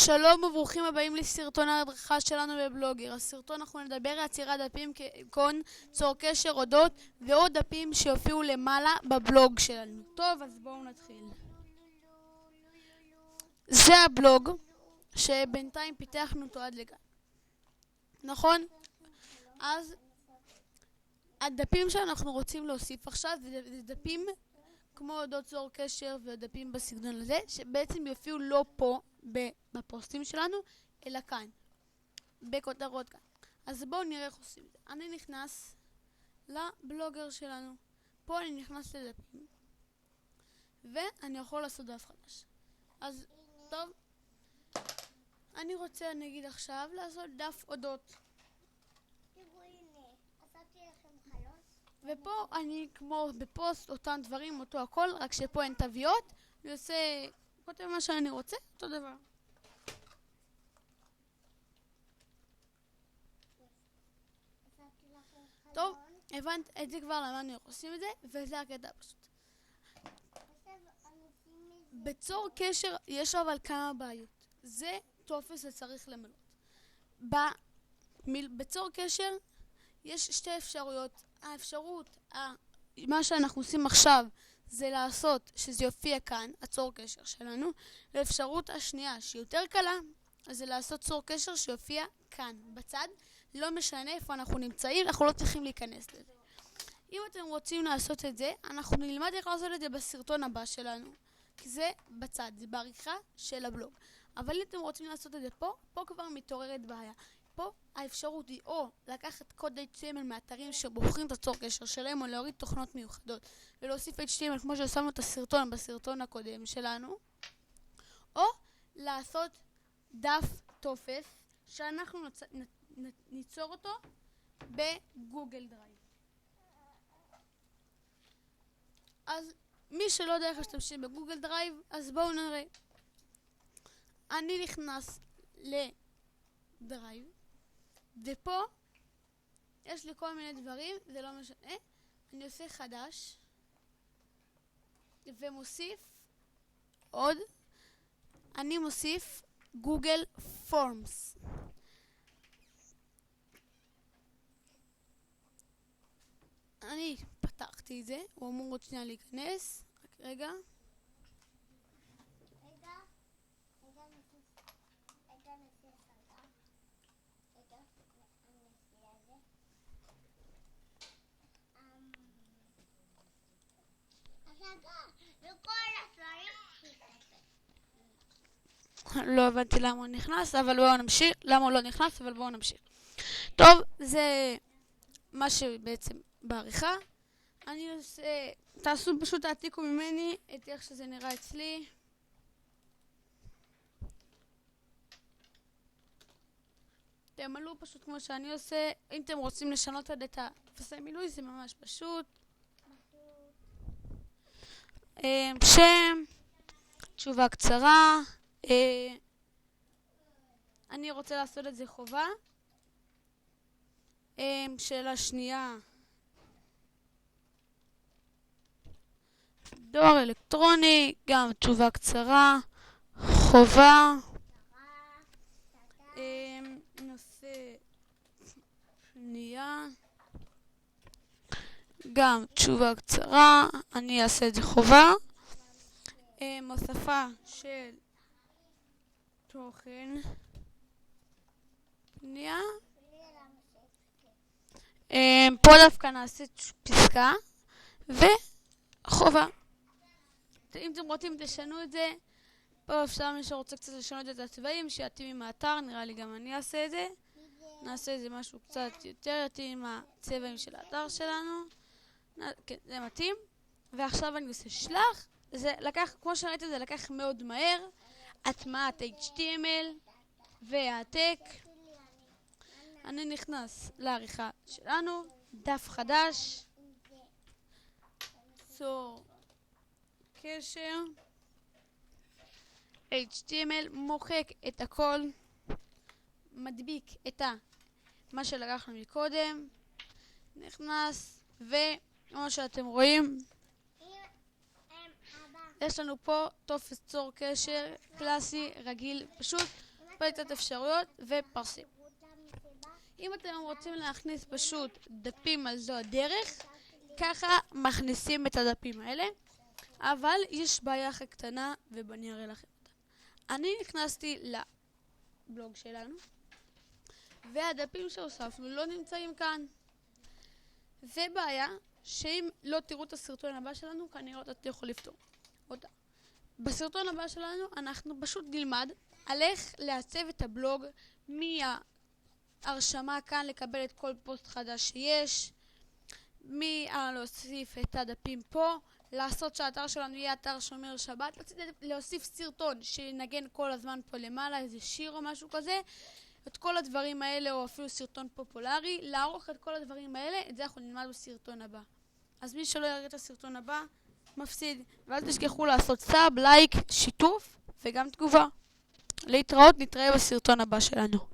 שלום וברוכים הבאים לסרטון ההדרכה שלנו בבלוגר. הסרטון אנחנו נדבר על יצירת דפים כגון צור קשר, אודות ועוד דפים שיופיעו למעלה בבלוג שלנו. טוב, אז בואו נתחיל. זה הבלוג שבינתיים פיתחנו אותו עד לכאן, נכון? אז הדפים שאנחנו רוצים להוסיף עכשיו זה דפים כמו אודות צור קשר ודפים בסגנון הזה, שבעצם יופיעו לא פה בפוסטים שלנו, אלא כאן, בכותרות כאן. אז בואו נראה איך עושים את זה. אני נכנס לבלוגר שלנו. פה אני נכנס לדפים, ואני יכול לעשות דף חדש. אז טוב, אני רוצה נגיד עכשיו לעשות דף אודות. ופה אני כמו בפוסט אותם דברים, אותו הכל, רק שפה אין תוויות, אני עושה, כותב מה שאני רוצה, אותו דבר. טוב, הבנת את זה כבר, למדנו איך עושים את זה, וזה הקטע פשוט. בצור קשר יש אבל כמה בעיות. זה טופס שצריך למלא. בצור קשר יש שתי אפשרויות. האפשרות, מה שאנחנו עושים עכשיו, זה לעשות שזה יופיע כאן, הצור קשר שלנו. האפשרות השנייה, שהיא יותר קלה, זה לעשות צור קשר שיופיע כאן, בצד. לא משנה איפה אנחנו נמצאים, אנחנו לא צריכים להיכנס לזה. אם אתם רוצים לעשות את זה, אנחנו נלמד איך לעשות את זה בסרטון הבא שלנו. כי זה בצד, זה בעריכה של הבלוג. אבל אם אתם רוצים לעשות את זה פה כבר מתעוררת בעיה. פה האפשרות היא או לקחת קוד HTML מאתרים שבוחרים את הצור קשר שלהם, או להוריד תוכנות מיוחדות ולהוסיף HTML כמו ששמנו את הסרטון בסרטון הקודם שלנו, או לעשות דף טופס שאנחנו ניצור אותו בגוגל דרייב. אז מי שלא יודע איך להשתמש בגוגל דרייב, אז בואו נראה. אני נכנס לדרייב, ופה יש לי כל מיני דברים, זה לא משנה. אני עושה חדש ומוסיף עוד, אני מוסיף גוגל פורמס. אני פתחתי את זה, הוא אמור עוד שנייה להיכנס, רק רגע. לא הבנתי למה הוא נכנס, אבל בואו נמשיך. למה הוא לא נכנס, אבל בואו נמשיך. טוב, זה מה שבעצם בעריכה. אני עושה, תעשו פשוט תעתיקו ממני את איך שזה נראה אצלי. תמלאו פשוט כמו שאני עושה. אם אתם רוצים לשנות עד את טפסי מילוי, זה ממש פשוט. שם, תשובה קצרה. אני רוצה לעשות את זה חובה. שאלה שנייה, דואר אלקטרוני, גם תשובה קצרה, חובה. נושא שנייה, גם תשובה קצרה, אני אעשה את זה חובה. הוספה של תוכן פנייה. פה דווקא נעשה פסקה וחובה. אם אתם רוצים תשנו את זה, פה אפשר מי שרוצה קצת לשנות את הצבעים שיתאים עם האתר, נראה לי גם אני אעשה את זה. נעשה את זה משהו קצת יותר יתאים עם הצבעים של האתר שלנו. כן, זה מתאים. ועכשיו אני עושה שלח. זה לקח, כמו שראיתם, זה לקח מאוד מהר. הטמעת HTML והעתק. אני נכנס לעריכה שלנו, דף חדש, צור קשר, HTML, מוחק את הכל, מדביק את מה שלקחנו מקודם, נכנס, ומה שאתם רואים, יש לנו פה טופס צור קשר קלאסי, רגיל, פשוט. שכפל קצת אפשרויות ופרסם. אם אתם רוצים להכניס פשוט דפים על זו הדרך, ככה מכניסים את הדפים האלה, אבל יש בעיה הכי קטנה ובואו אראה לכם אותה. אני נכנסתי לבלוג שלנו, והדפים שהוספנו לא נמצאים כאן. זה בעיה שאם לא תראו את הסרטון הבא שלנו, כנראה אותה תוכלו לפתור אותה. בסרטון הבא שלנו אנחנו פשוט נלמד על איך לעצב את הבלוג, מההרשמה כאן לקבל את כל פוסט חדש שיש, להוסיף את הדפים פה, לעשות שהאתר שלנו יהיה אתר שומר שבת, להוסיף סרטון שינגן כל הזמן פה למעלה, איזה שיר או משהו כזה, את כל הדברים האלה, או אפילו סרטון פופולרי, לערוך את כל הדברים האלה, את זה אנחנו נלמד בסרטון הבא. אז מי שלא יראה את הסרטון הבא, מפסיד. ואל תשכחו לעשות סאב, לייק, שיתוף וגם תגובה. להתראות, נתראה בסרטון הבא שלנו.